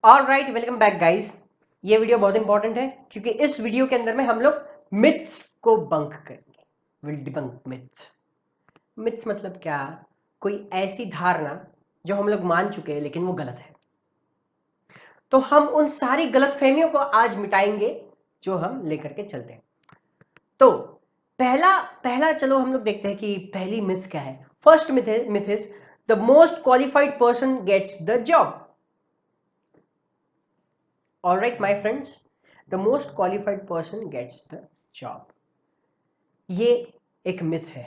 Alright, welcome back guys. ये video बहुत important है क्योंकि इस वीडियो के अंदर में हम लोग मिथ्स को बंक करेंगे। Will debunk myths. मिथ्स मतलब क्या? कोई ऐसी धारणा जो हम लोग मान चुके हैं लेकिन वो गलत है। तो हम उन सारी गलत फहमियों को आज मिटाएंगे जो हम लेकर के चलते हैं। तो पहला पहला चलो हम लोग देखते हैं कि पहली मिथ क्या है। First myth is the most qualified person gets the job. All right, my friends, the most qualified person gets the job. ये एक myth है.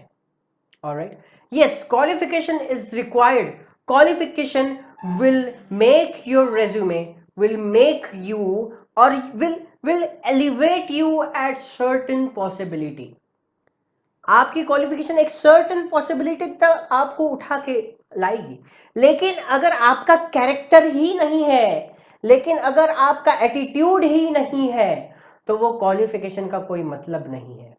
All right. Yes, qualification is required. Qualification will make your resume, will make you, or will elevate you at certain possibility. आपकी qualification एक certain possibility तक आपको उठा के लाएगी, लेकिन अगर आपका कैरेक्टर ही नहीं है, लेकिन अगर आपका एटीट्यूड ही नहीं है, तो वो क्वालिफिकेशन का कोई मतलब नहीं है।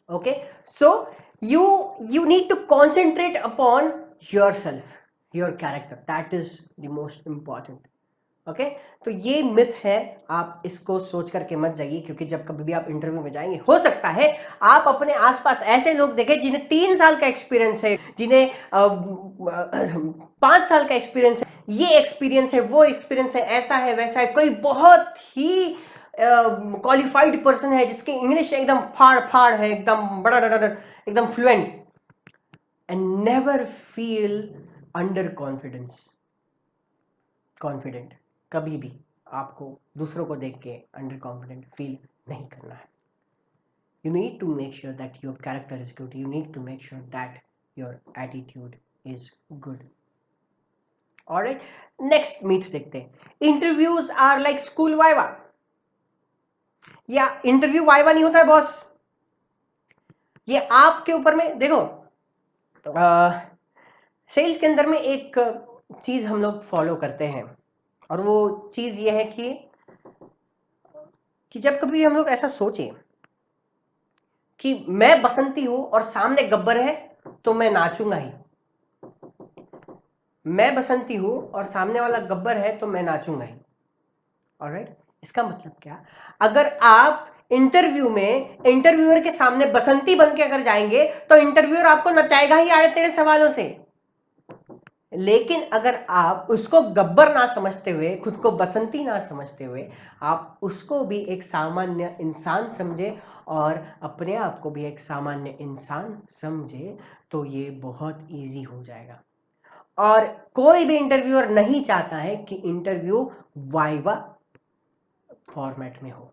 Okay, so you need to concentrate upon yourself, your character. That is the most important. Okay तो ये मिथ है, आप इसको सोच करके मत जाइए, क्योंकि जब कभी भी आप इंटरव्यू में जाएंगे, हो सकता है आप अपने आसपास ऐसे लोग देखें जिन्हें 3 साल का एक्सपीरियंस है, जिन्हें 5 साल का एक्सपीरियंस है, ये एक्सपीरियंस है, वो एक्सपीरियंस है, ऐसा है वैसा है। कोई बहुत ही क्वालिफाइड पर्सन है जिसकी इंग्लिश एकदम फाड़ फाड़ है, एकदम बड़ा एकदम fluent, and never feel under confident. कभी भी आपको दूसरों को देख के अंडर कॉन्फिडेंट फील नहीं करना है। You need to make sure that your character is good, you need to make sure that your attitude is good. Alright, next myth देखते हैं। Interviews are like school viva. या interview viva नहीं होता है boss, ये आपके ऊपर में देखो। सेल्स के अंदर में एक चीज हम लोग फॉलो करते हैं, और वो चीज ये है कि जब कभी हम लोग ऐसा सोचें कि मैं बसंती हूं और सामने गब्बर है, तो मैं नाचूंगा ही। मैं बसंती हूं और सामने वाला गब्बर है तो मैं नाचूंगा ही। ऑलराइट, इसका मतलब क्या? अगर आप इंटरव्यू में इंटरव्यूअर के सामने बसंती बन के अगर जाएंगे तो इंटरव्यूअर आपको नचाएगा ही आड़े तेड़े सवालों से। लेकिन अगर आप उसको गब्बर ना समझते हुए, खुद को बसंती ना समझते हुए, आप उसको भी एक सामान्य इंसान समझे और अपने आप को भी एक सामान्य इंसान समझे, तो ये बहुत इजी हो जाएगा। और कोई भी इंटरव्यूअर नहीं चाहता है कि इंटरव्यू वाइवा फॉर्मेट में हो।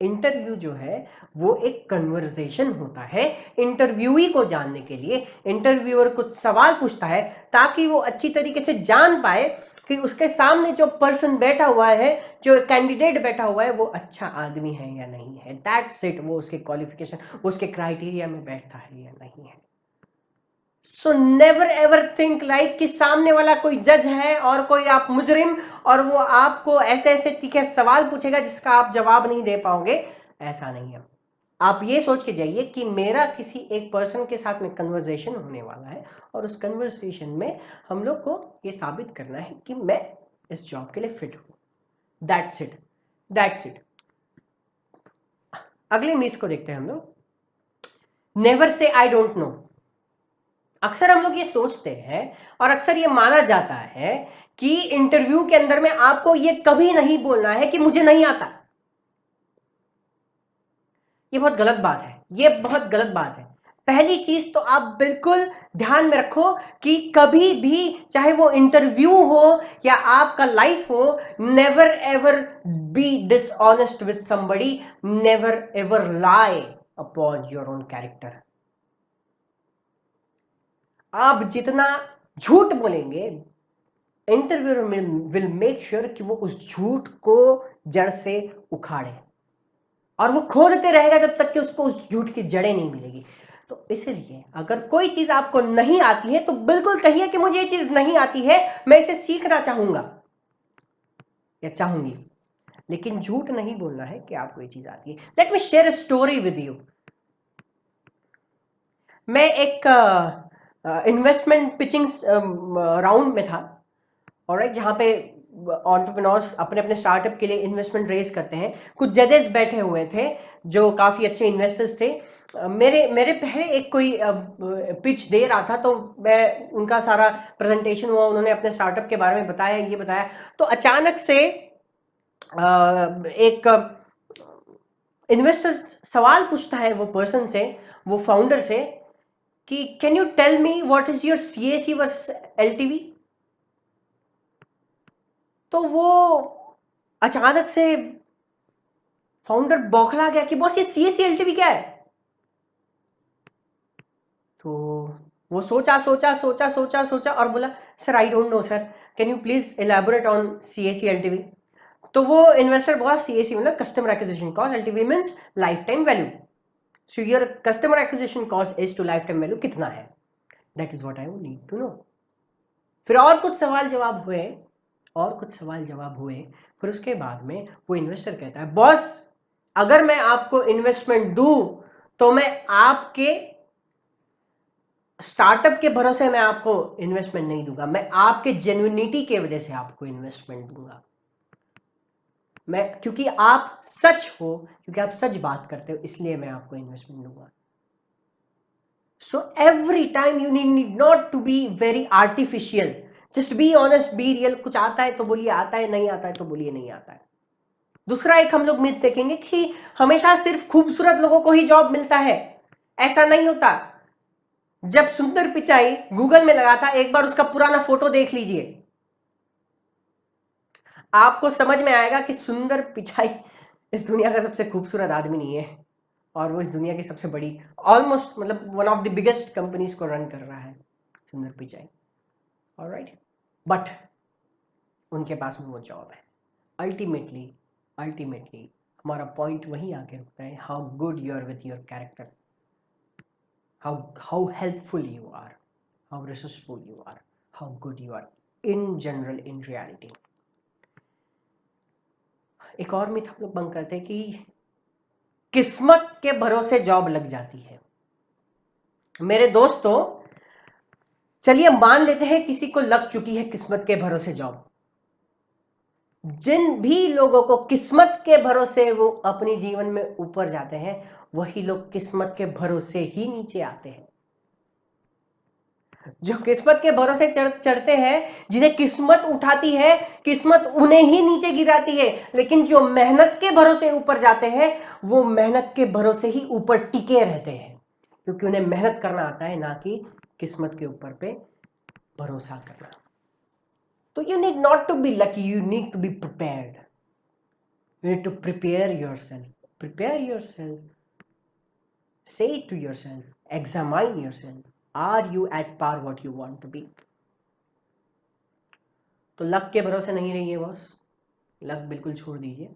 इंटरव्यू जो है वो एक कन्वर्सेशन होता है इंटरव्यूई को जानने के लिए। इंटरव्यूअर कुछ सवाल पूछता है ताकि वो अच्छी तरीके से जान पाए कि उसके सामने जो पर्सन बैठा हुआ है, जो कैंडिडेट बैठा हुआ है, वो अच्छा आदमी है या नहीं है। That's it. वो उसके क्वालिफिकेशन, उसके क्राइटेरिया में बैठता है या नहीं है। So never ever think like कि सामने वाला कोई जज है और कोई आप मुजरिम, और वो आपको ऐसे ऐसे तीखे सवाल पूछेगा जिसका आप जवाब नहीं दे पाओगे। ऐसा नहीं है। आप ये सोच के जाइए कि मेरा किसी एक पर्सन के साथ में कन्वर्सेशन होने वाला है, और उस कन्वर्सेशन में हम लोग को ये साबित करना है कि मैं इस जॉब के लिए फिट हूं। That's it, that's it. अगले मीथ को देखते हैं हम लोग। Never say I don't no. अक्सर हम लोग ये सोचते हैं और अक्सर ये माना जाता है कि इंटरव्यू के अंदर में आपको ये कभी नहीं बोलना है कि मुझे नहीं आता। ये बहुत गलत बात है, ये बहुत गलत बात है। पहली चीज तो आप बिल्कुल ध्यान में रखो कि कभी भी, चाहे वो इंटरव्यू हो या आपका लाइफ हो, never ever be dishonest with somebody, never ever lie upon your own character. आप जितना झूठ बोलेंगे, इंटरव्यूअर विल मेक श्योर कि वो उस झूठ को जड़ से उखाड़े, और वो खोदते रहेगा जब तक कि उसको उस झूठ की जड़ें नहीं मिलेगी। तो इसलिए अगर कोई चीज आपको नहीं आती है तो बिल्कुल कहिए कि मुझे ये चीज नहीं आती है, मैं इसे सीखना चाहूंगा या चाहूंगी। लेकिन झूठ नहीं बोलना है कि आपको ये चीज आती है। Let me share a story with you. मैं एक इन्वेस्टमेंट पिचिंग राउंड में था, ऑलराइट, जहाँ पे एंटरप्रेन्योर्स अपने अपने स्टार्टअप के लिए इन्वेस्टमेंट रेज करते हैं। कुछ जजेस बैठे हुए थे जो काफ़ी अच्छे इन्वेस्टर्स थे। मेरे मेरे पहले एक कोई पिच दे रहा था, तो मैं उनका सारा प्रेजेंटेशन हुआ, उन्होंने अपने स्टार्टअप के बारे में बताया, ये बताया, तो अचानक से एक इन्वेस्टर सवाल पूछता है वो पर्सन से, वो फाउंडर से, कि can you tell me what is your CAC versus LTV. तो वो अचानक से फाउंडर बौखला गया कि बॉस ये सीएसी एलटीवी क्या है। तो वो सोचा सोचा सोचा सोचा सोचा और बोला, sir I don't know sir, can you please elaborate on CAC LTV. तो वो इन्वेस्टर बोला सीएसी मतलब customer acquisition cost, LTV means life time value. So your customer acquisition cost is to life time value कितना है, that is what I would need to know. फिर और कुछ सवाल जवाब हुए, और कुछ सवाल जवाब हुए, फिर उसके बाद में वो इन्वेस्टर कहता है, बॉस अगर मैं आपको इन्वेस्टमेंट दूं तो मैं आपके स्टार्टअप के भरोसे मैं आपको इन्वेस्टमेंट नहीं दूंगा, मैं आपके जेन्युइनिटी के वजह से आपको इन्वेस्टमेंट दूंगा। मैं, क्योंकि आप सच हो, क्योंकि आप सच बात करते हो, इसलिए मैं आपको इन्वेस्टमेंट दूंगा। So every time you need not to be very artificial, just be honest, be real. कुछ आता है तो बोलिए आता है, नहीं आता है तो बोलिए नहीं आता है। दूसरा एक हम लोग मिथ देखेंगे कि हमेशा सिर्फ खूबसूरत लोगों को ही जॉब मिलता है। ऐसा नहीं होता। जब सुंदर पिचाई गूगल में लगा था, एक बार उसका पुराना फोटो देख लीजिए, आपको समझ में आएगा कि सुंदर पिचाई इस दुनिया का सबसे खूबसूरत आदमी नहीं है, और वो इस दुनिया की सबसे बड़ी, ऑलमोस्ट मतलब one of the biggest companies को रन कर रहा है, सुंदर पिचाई। ऑलराइट, बट उनके पास में वो जॉब है। अल्टीमेटली अल्टीमेटली हमारा पॉइंट वही आके रुकता है, how good you are with your character, how helpful you are, how resourceful you are, how good you are in general in reality. एक और मिथ हम लोग बंद करते हैं कि किस्मत के भरोसे जॉब लग जाती है। मेरे दोस्तों, चलिए मान लेते हैं किसी को लग चुकी है किस्मत के भरोसे जॉब। जिन भी लोगों को किस्मत के भरोसे वो अपनी जीवन में ऊपर जाते हैं, वही लोग किस्मत के भरोसे ही नीचे आते हैं। जो किस्मत के भरोसे चढ़ते हैं, जिन्हें किस्मत उठाती है, किस्मत उन्हें ही नीचे गिराती है। लेकिन जो मेहनत के भरोसे ऊपर जाते हैं, वो मेहनत के भरोसे ही ऊपर टिके रहते हैं, क्योंकि उन्हें मेहनत करना आता है, ना कि किस्मत के ऊपर पे भरोसा करना। तो you need not to be lucky, you need to be prepared. You need to prepare yourself, prepare yourself, say it to yourself, examine yourself, are you at par what you want to be? तो luck के भरोसे नहीं रहिए boss, luck बिल्कुल छोड़ दीजिए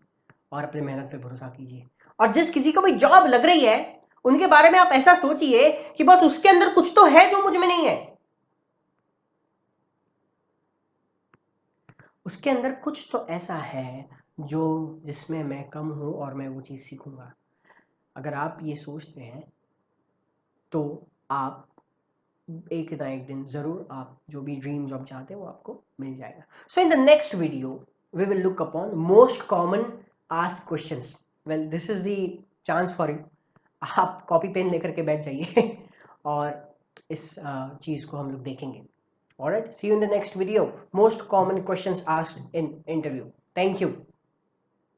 और अपने मेहनत पे भरोसा कीजिए। और जिस किसी को भी जॉब लग रही है, उनके बारे में आप ऐसा सोचिए कि बस उसके अंदर कुछ तो है जो मुझ में नहीं है, उसके अंदर कुछ तो ऐसा है जो जिसमें मैं कम हूं और मैं वो चीज सीखूंगा। अगर आप ये सोचते हैं तो आप एक ना एक दिन जरूर आप जो भी ड्रीम जॉब चाहते हैं वो आपको मिल जाएगा। So in the next video we will look upon most common asked questions. Well this is the chance for you, आप कॉपी पेन लेकर के बैठ जाइए और इस चीज को हम लोग देखेंगे। Alright, see you in the next video, most common questions asked in interview. Thank you.